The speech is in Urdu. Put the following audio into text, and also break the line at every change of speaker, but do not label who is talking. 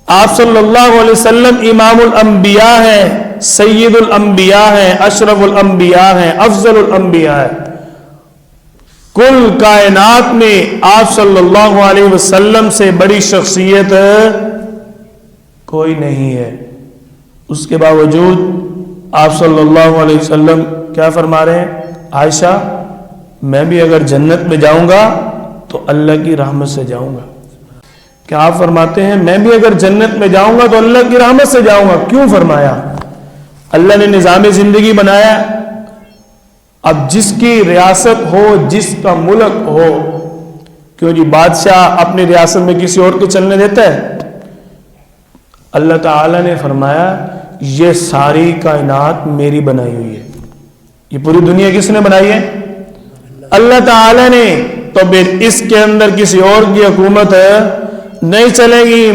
آپ صلی اللہ علیہ وسلم امام الانبیاء ہیں، سید الانبیاء ہیں، اشرف الانبیاء ہیں، افضل الانبیاء ہیں۔ کل کائنات میں آپ صلی اللہ علیہ وسلم سے بڑی شخصیت کوئی نہیں ہے۔ اس کے باوجود آپ صلی اللہ علیہ وسلم کیا فرما رہے ہیں؟ عائشہ میں بھی اگر جنت میں جاؤں گا تو اللہ کی رحمت سے جاؤں گا۔ کیا آپ فرماتے ہیں میں بھی اگر جنت میں جاؤں گا تو اللہ کی رحمت سے جاؤں گا؟ کیوں فرمایا؟ اللہ نے نظام زندگی بنایا، اب جس کی ریاست ہو، جس کا ملک ہو، کیوں جی بادشاہ اپنی ریاست میں کسی اور کے چلنے دیتا ہے؟ اللہ تعالیٰ نے فرمایا یہ ساری کائنات میری بنائی ہوئی ہے۔ یہ پوری دنیا کس نے بنائی ہے؟ اللہ تعالیٰ نے۔ تو پھر اس کے اندر کسی اور کی حکومت نہیں چلے گی،